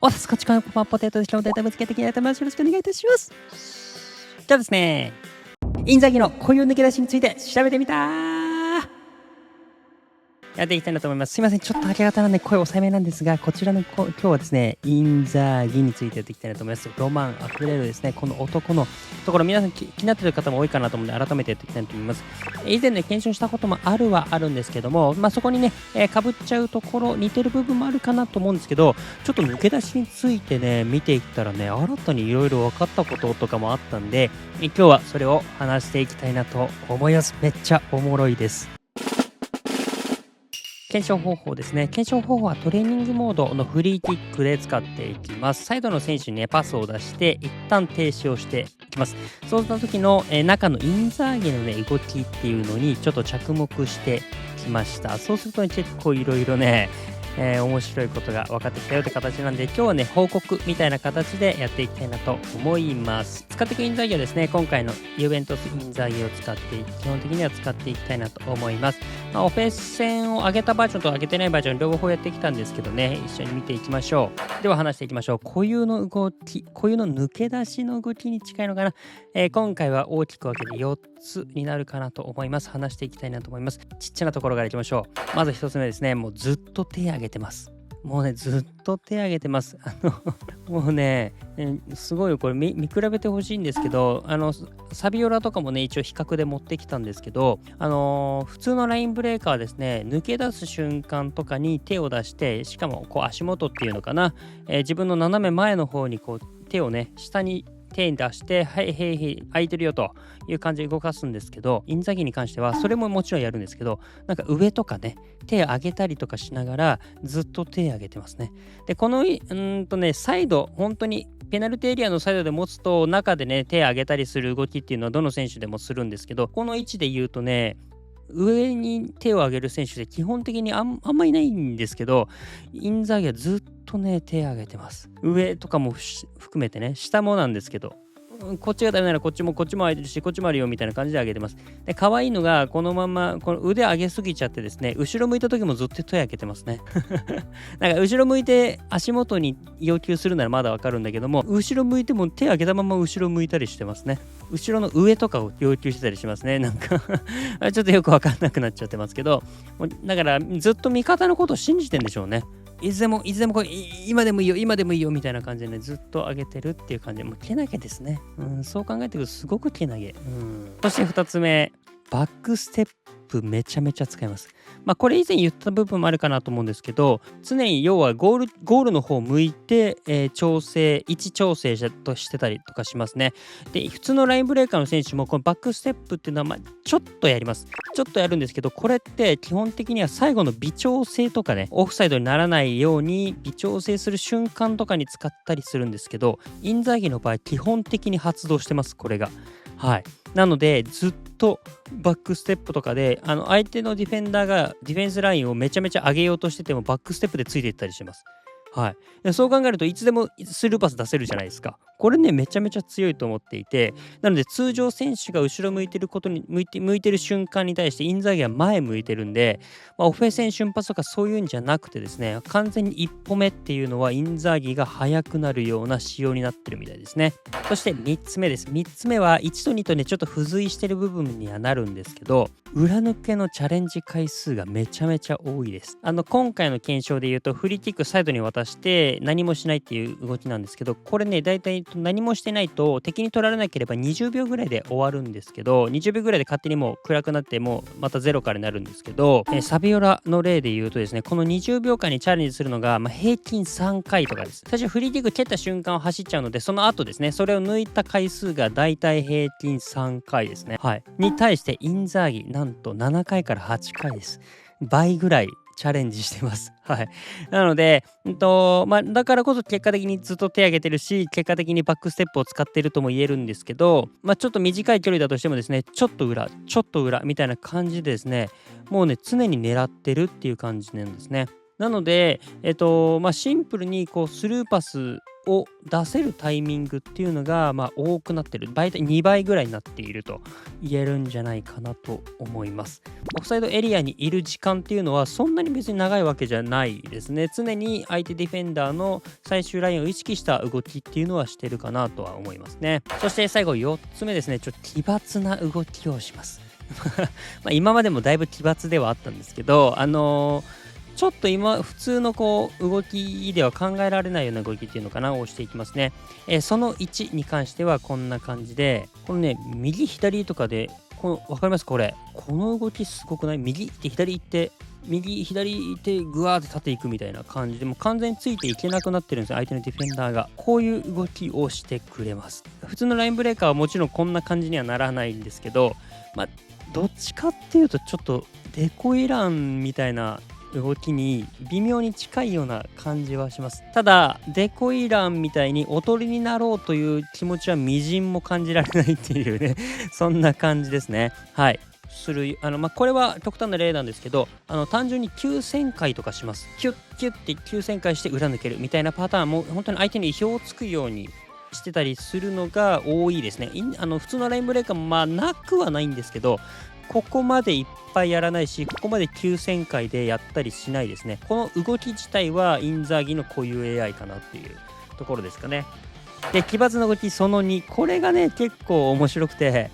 私、こっちからポテトでしょ。データぶつけていきたいと思います。よろしくお願いいたします。じゃあですね、インザギのこういう抜け出しについて調べてみたやっていきたいなと思います。すいません。ちょっと明け方なんで声抑えめなんですが、こちらの今日はですね、インザーギについてやっていきたいなと思います。ロマンあふれるですね、この男のところ、皆さん気になっている方も多いかなと思うので、改めてやっていきたいと思います。以前ね、検証したこともあるんですけども、そこにね、かぶっちゃうところ、似てる部分もあるかなと思うんですけど、ちょっと抜け出しについてね、見ていったらね、新たにいろいろ分かったこととかもあったんで、今日はそれを話していきたいなと思います。めっちゃおもろいです。検証方法ですね。検証方法はトレーニングモードのフリーキックで使っていきます。サイドの選手にね、パスを出して、一旦停止をしていきます。そうした時の、中のインザーギのね、動きっていうのにちょっと着目してきました。そうするとね、結構いろいろね、面白いことが分かってきたよって形なんで、今日はね、報告みたいな形でやっていきたいなと思います。使っていくインザーギはですね、今回のユーベントスインザーギを使って、基本的には使っていきたいなと思います。オフェンス戦を上げたバージョンと上げてないバージョン両方やってきたんですけどね、一緒に見ていきましょう。では話していきましょう。固有の動き、固有の抜け出しの動きに近いのかな。今回は大きく分けて4つになるかなと思います。話していきたいなと思います。ちっちゃなところからいきましょう。まず1つ目ですね、もうずっと手挙げてます。もうね、ずっと手挙げてます。もうね、すごいよ、これ見比べてほしいんですけど、サビオラとかもね、一応比較で持ってきたんですけど、普通のラインブレーカーですね、抜け出す瞬間とかに手を出して、しかもこう足元っていうのかな、自分の斜め前の方にこう手をね、下に手に出して、はい、へいへい、空いてるよという感じで動かすんですけど、インザギに関しては、それももちろんやるんですけど、なんか上とかね、手上げたりとかしながら、ずっと手上げてますね。で、この、サイド、本当に、ペナルティエリアのサイドで持つと、中でね、手上げたりする動きっていうのは、どの選手でもするんですけど、この位置で言うとね、上に手を上げる選手で基本的にあんまいないんですけど、インザーギはずっとね、手上げてます。上とかも含めてね、下もなんですけど、こっちがダメならこっちも空いてるし、こっちもあるよみたいな感じで上げてます。で、可愛いのが、このまま、この腕上げすぎちゃってですね、後ろ向いた時もずっと手上げてますね。なんか後ろ向いて足元に要求するならまだわかるんだけども、後ろ向いても手上げたまま後ろ向いたりしてますね。後ろの上とかを要求してたりしますね。なんかちょっとよくわかんなくなっちゃってますけど、だからずっと味方のことを信じてんでしょうね。いつでもこれ今でもいいよみたいな感じでね、ずっと上げてるっていう感じで、もうけなげですね。そう考えてくるとすごくけなげ。そして2つ目、バックステップめちゃめちゃ使います。これ以前言った部分もあるかなと思うんですけど、常に要はゴールの方を向いて、位置調整としてたりとかしますね。で、普通のラインブレーカーの選手もこのバックステップっていうのはちょっとやります。ちょっとやるんですけど、これって基本的には最後の微調整とかね、オフサイドにならないように微調整する瞬間とかに使ったりするんですけど、インザーギの場合基本的に発動してます、これが。はい。なので、ずっとバックステップとかで、相手のディフェンダーがディフェンスラインをめちゃめちゃ上げようとしてても、バックステップでついていったりします。はい。でそう考えるといつでもスルーパス出せるじゃないですか。これね、めちゃめちゃ強いと思っていて、なので通常選手が後ろ向いてることに向いてる瞬間に対してインザーギは前向いてるんで、オフェンス瞬発とかそういうんじゃなくてですね、完全に一歩目っていうのはインザーギが速くなるような仕様になってるみたいですね。そして3つ目です。3つ目は1と2とね、ちょっと付随してる部分にはなるんですけど、裏抜けのチャレンジ回数がめちゃめちゃ多いです。今回の検証で言うと、フリーキックサイドに渡して何もしないっていう動きなんですけど、これね、だいたい何もしてないと敵に取られなければ20秒ぐらいで終わるんですけど、20秒ぐらいで勝手にもう暗くなってもうまたゼロからになるんですけど、サビオラの例で言うとですね、この20秒間にチャレンジするのが、平均3回とかです。最初フリーキック蹴った瞬間を走っちゃうので、その後ですね、それを抜いた回数がだいたい平均3回ですね。はい。に対してインザーギなんと7回から8回です。倍ぐらいチャレンジしてます。はい。なので、だからこそ結果的にずっと手挙げてるし、結果的にバックステップを使ってるとも言えるんですけど、ちょっと短い距離だとしてもですね、ちょっと裏みたいな感じでですね、もうね、常に狙ってるっていう感じなんですね。なので、シンプルにこうスルーパスを出せるタイミングっていうのが、多くなってる。大体2倍ぐらいになっていると言えるんじゃないかなと思います。オフサイドエリアにいる時間っていうのはそんなに別に長いわけじゃないですね。常に相手ディフェンダーの最終ラインを意識した動きっていうのはしてるかなとは思いますね。そして最後4つ目ですね。奇抜な動きをします。今までもだいぶ奇抜ではあったんですけど、ちょっと今普通のこう動きでは考えられないような動きっていうのかなをしていきますね。その1に関してはこんな感じで、このね右左とかでわかりますこれ。この動きすごくない？右行って左行って右左行ってグワーって立っていくみたいな感じでもう完全についていけなくなってるんですよ、相手のディフェンダーが。こういう動きをしてくれます。普通のラインブレーカーはもちろんこんな感じにはならないんですけど、どっちかっていうとちょっとデコイランみたいな動きに微妙に近いような感じはします。ただデコイランみたいにおとりになろうという気持ちはみじんも感じられないっていうねそんな感じですね。はい。これは極端な例なんですけど、単純に急旋回とかします。キュッキュッって急旋回して裏抜けるみたいなパターンも本当に相手に意表をつくようにしてたりするのが多いですね。普通のラインブレーカーもなくはないんですけど、ここまでいっぱいやらないし、ここまで急旋回でやったりしないですね。この動き自体はインザーギの固有 AI かなっていうところですかね。で、奇抜な動きその2、これがね結構面白くて、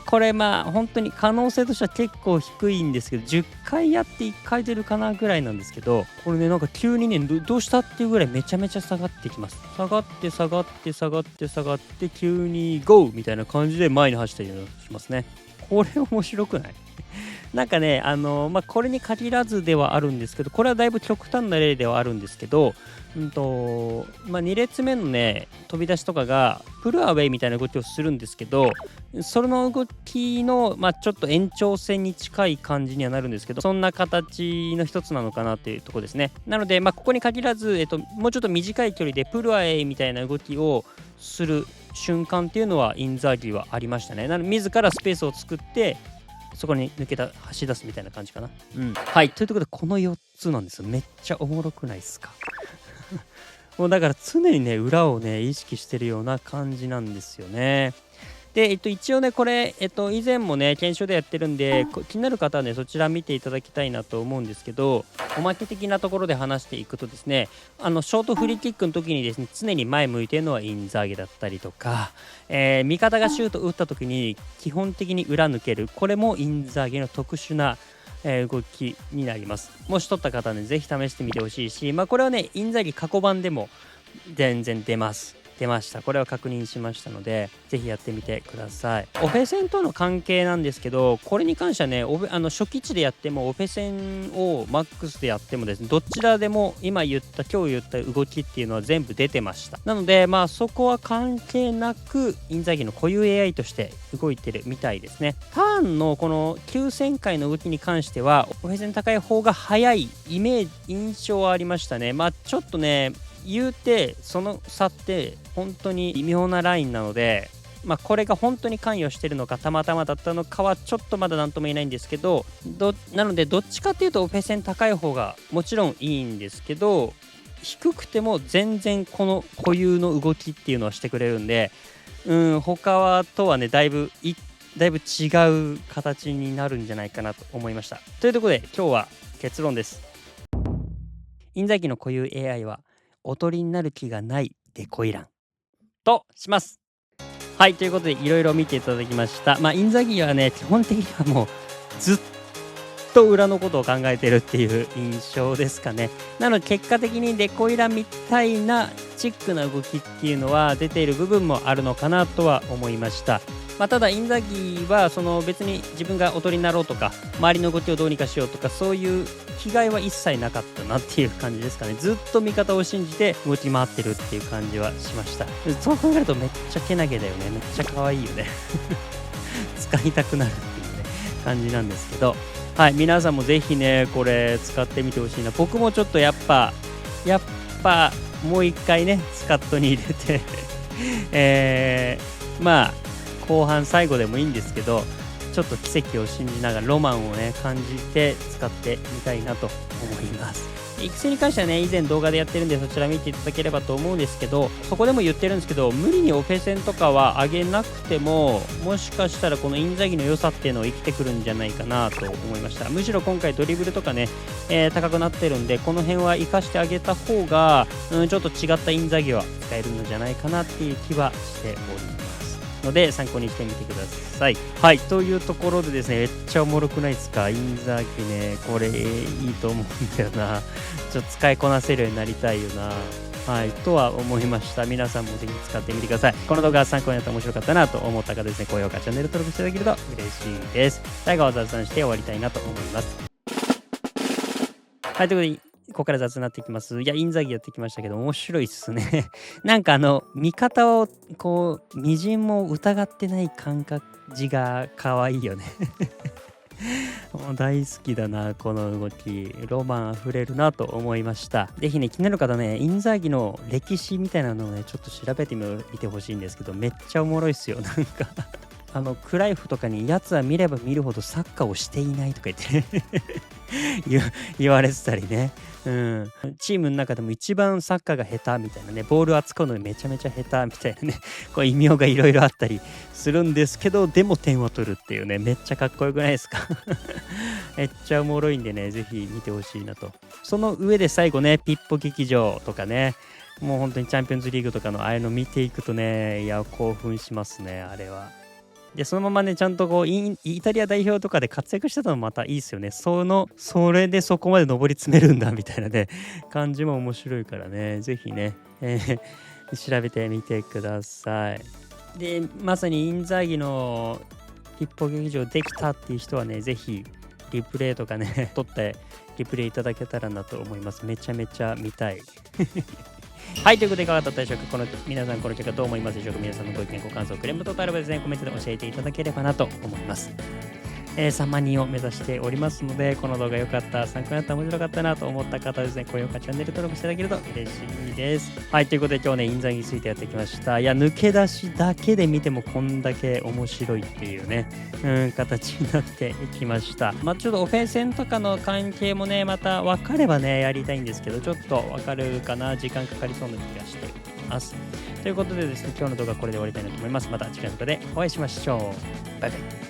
これ本当に可能性としては結構低いんですけど、10回やって1回出るかなぐらいなんですけど、これねなんか急にねどうしたっていうぐらいめちゃめちゃ下がってきます。下がって下がって下がって下がって急にゴーみたいな感じで前に走ったりしますね。これ面白くない？なんかね、これに限らずではあるんですけど、これはだいぶ極端な例ではあるんですけど、2列目のね、飛び出しとかが、プルアウェイみたいな動きをするんですけど、その動きの、ちょっと延長線に近い感じにはなるんですけど、そんな形の一つなのかなっていうところですね。なので、ここに限らず、もうちょっと短い距離でプルアウェイみたいな動きをする瞬間っていうのは、インザーギーはありましたね。なので、自らスペースを作って、そこに走り出すみたいな感じかな。はい。ということで、この4つなんですよ。めっちゃおもろくないですか？もうだから常にね、裏をね、意識してるような感じなんですよね。で、一応ね、これ、以前もね、検証でやってるんで、気になる方はね、そちら見ていただきたいなと思うんですけど、おまけ的なところで話していくとですね、ショートフリーキックの時にですね、常に前向いてるのはインザーゲだったりとか、味方がシュート打った時に基本的に裏抜ける。これもインザーゲの特殊な動きになります。もし取った方はね、ぜひ試してみてほしいし、これはね、インザーギ過去版でも全然出ました。これは確認しましたので、ぜひやってみてください。オフェ戦との関係なんですけど、これに関してはね、初期値でやっても、オフェ戦をマックスでやってもですね、どちらでも今日言った動きっていうのは全部出てました。なので、そこは関係なく、インザーギの固有 AI として動いてるみたいですね。ターンのこの急旋回の動きに関しては、オフェ戦高い方が速い印象はありましたね。ちょっとね、言うてその差って本当に微妙なラインなので、これが本当に関与してるのかたまたまだったのかはちょっとまだ何とも言えないんですけど、なのでどっちかっていうとオフェ線高い方がもちろんいいんですけど、低くても全然この固有の動きっていうのはしてくれるんで、他とはねだいぶ違う形になるんじゃないかなと思いました。というところで今日は結論です。インザーギの固有 AI はおとりになる気がないデコイランとします。はい、ということでいろいろ見ていただきました。インザギはね基本的にはもうずっと裏のことを考えてるっていう印象ですかね。なので結果的にデコイランみたいなチックな動きっていうのは出ている部分もあるのかなとは思いました。ただインザギは別に自分がおとりになろうとか周りの動きをどうにかしようとかそういう気概は一切なかったなっていう感じですかね。ずっと味方を信じて動き回ってるっていう感じはしました。そう考えるとめっちゃけなげだよね。めっちゃ可愛いよね使いたくなるっていうね感じなんですけど、はい、皆さんもぜひねこれ使ってみてほしいな。僕もちょっとやっぱもう一回ねスカットに入れて後半最後でもいいんですけど、ちょっと奇跡を信じながらロマンをね感じて使ってみたいなと思います。育成に関してはね、以前動画でやってるんで、そちら見ていただければと思うんですけど、そこでも言ってるんですけど、無理にオフェ戦とかは上げなくても、もしかしたらこのインザギの良さっていうのを生きてくるんじゃないかなと思いました。むしろ今回ドリブルとかね、高くなってるんで、この辺は活かしてあげた方が、ちょっと違ったインザギは使えるのじゃないかなっていう気はしておりますので、参考にしてみてください。はい、というところでですね、めっちゃおもろくないですか？インザギね、これいいと思うんだよな。ちょっと使いこなせるようになりたいよな。はい、とは思いました。皆さんもぜひ使ってみてください。この動画が参考になって面白かったなと思った方ですね、高評価、チャンネル登録していただけると嬉しいです。最後は雑談して終わりたいなと思います。はい、ということで、ここから雑になっていきます。いや、インザギやってきましたけど、面白いっすね。なんか見方を、こう、みじんも疑ってない感覚字が可愛いよね。もう大好きだな、この動き。ロマンあふれるなと思いました。ぜひね、気になる方ね、インザーギの歴史みたいなのをね、ちょっと調べてみてほしいんですけど、めっちゃおもろいっすよ。なんかクライフとかに、やつは見れば見るほどサッカーをしていないとか言って言われてたりね。チームの中でも一番サッカーが下手みたいなね、ボール扱うのにめちゃめちゃ下手みたいなね、こう異名がいろいろあったりするんですけど、でも点を取るっていうね、めっちゃかっこよくないですか？めっちゃおもろいんでね、ぜひ見てほしいなと。その上で最後ね、ピッポ劇場とかね、もう本当にチャンピオンズリーグとかのああいうの見ていくとね、いや、興奮しますね、あれは。で、そのままね、ちゃんとこうイタリア代表とかで活躍してたのもまたいいですよね。それでそこまで上り詰めるんだみたいなね、感じも面白いからね、ぜひね、調べてみてください。で、まさにインザーギのピッポ劇場できたっていう人はね、ぜひリプレイとかね、撮ってリプレイいただけたらなと思います。めちゃめちゃ見たい。はい、ということでいかがだったでしょうか。皆さんこの結果どう思いますでしょうか。皆さんのご意見、ご感想、クレーム等々あればですね、コメントで教えていただければなと思います。3万人を目指しておりますので、この動画良かった、参考になった、面白かったなと思った方はですね、高評価、チャンネル登録していただけると嬉しいです。はい、ということで今日ね、インザギについてやってきました。いや、抜け出しだけで見てもこんだけ面白いっていうね、形になっていきました。ちょっとオフェン戦とかの関係もね、また分かればね、やりたいんですけど、ちょっと分かるかな、時間かかりそうな気がしています。ということでですね、今日の動画はこれで終わりたいなと思います。また次回の動画でお会いしましょう。バイバイ。